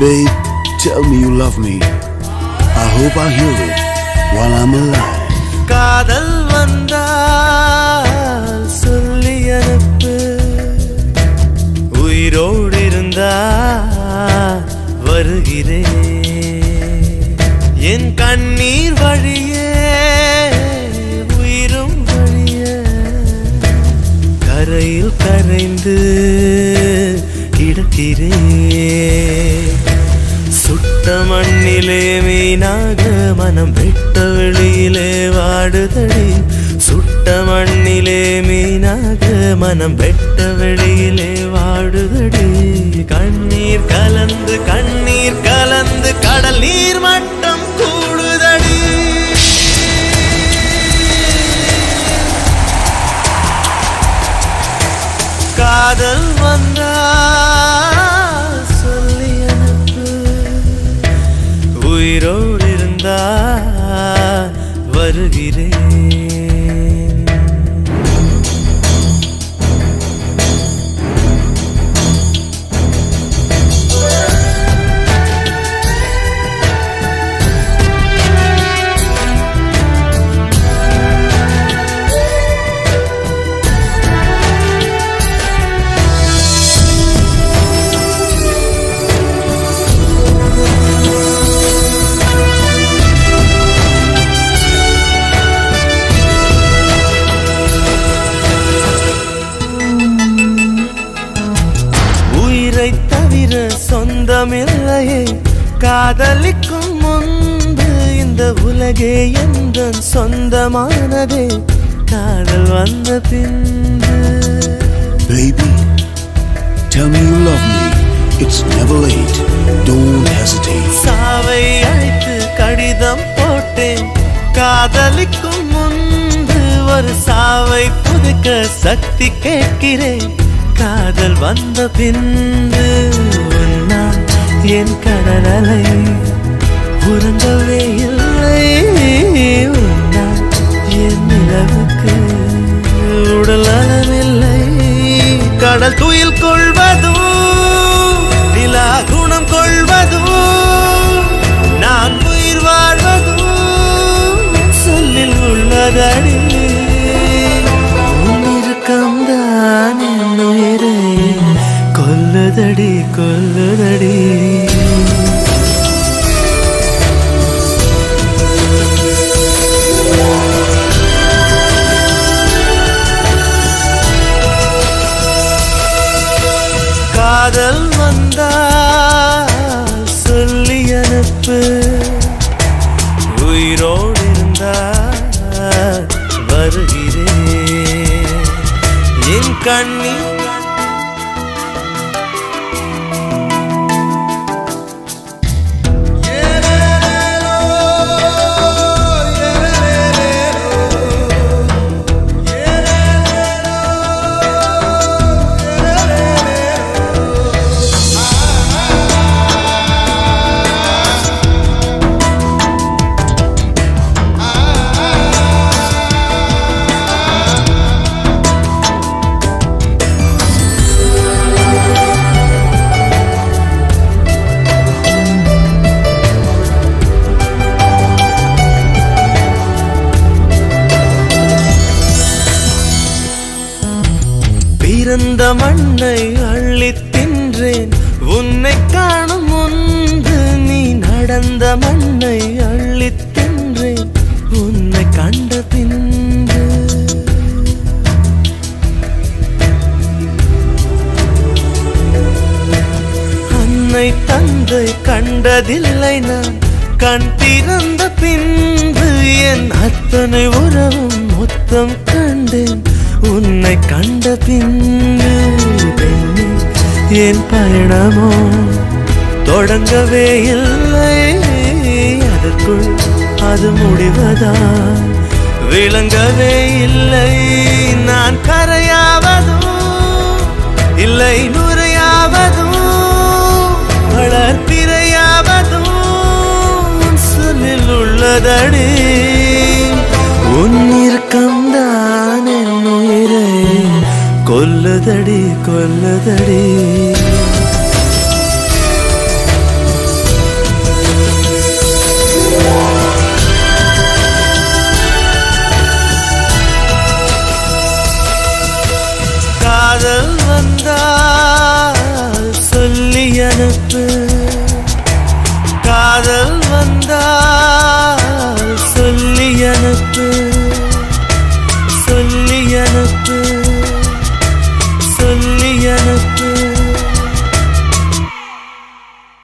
Babe, tell me you love me. I hope I hear it while I'm alive. காதல் வந்தால் சொல்லி அனுப்பு, உயிரோடு இருந்தா வருகிறேன். என் கண்ணீர் வழியே உயிரும் வழிய கரையில் கரைந்து கிடக்கிறேன். சுட்ட மண்ணிலே மீனாக மனம் வெட்ட வெளியிலே வாடுதடி. சுட்ட மண்ணிலே மீனாக மனம் வெட்ட வெளியிலே வாடுதடி. கண்ணீர் கலந்து கண்ணீர் கலந்து கடல் நீர் மட்டம் கூடுதடி. காதல் வந்தா சொல்லி அனுப்பு, உயிரோடு இருந்தா வருகிறேன். தவிர சொந்தமில்லையே காதலிக்கும் முன்பு இந்த உலகே எந்த சொந்தமானதே காதல் வந்த பின்பு. Baby, tell me you love me. It's never late. Don't hesitate. சாவை அழைத்து கடிதம் போட்டேன், காதலிக்கும் முன்பு ஒரு சாவை புதுக்க சக்தி கேட்கிறேன். காதல் வந்த பின்பு உன்னால் என் கடலலை உறங்கவே இல்லை. உன்னால் என் நிலவுக்கு உடல் அளவில்லை. கடல் துயில் கொள்வதும் நிலா குணம் கொள்வதும் நான் உயிர் வாழ்வதும் சொல்லில் உள்ளதடி. உன்னிருக்கம்தான் என் உயிரை கொல்லுதடி கொல்லுதடி. காதல் வந்தால் சொல்லி அனுப்பு, உயிரோடு இருந்தா வருகிறேன். என் கண்ணீர் பிறந்த மண்ணை அள்ளித் தின்றேன் உன்னை காணும் முன்பு. நீ நடந்த மண்ணை அள்ளித் தின்றேன் உன்னை கண்ட பின்பு. அன்னை தந்தை கண்டதில்லை நான் கண் திறந்த பின்பு. என் அத்தனை உறவும் மொத்தம் கண்டேன் உன்னை கண்ட பின்பு. என் பயணமோ தொடங்கவே இல்லை, அதற்குள் அது முடிவதா விளங்கவே இல்லை. நான் கரையாவதும் இல்லை நுரையாவதும் வளர்ப்பிரையாவதும் சொல்லில் உள்ளதடி. உன்னிருக்கம்தான் என் உயிரை கொல்லுதடி கொல்லுதடி. காதல் வந்தால்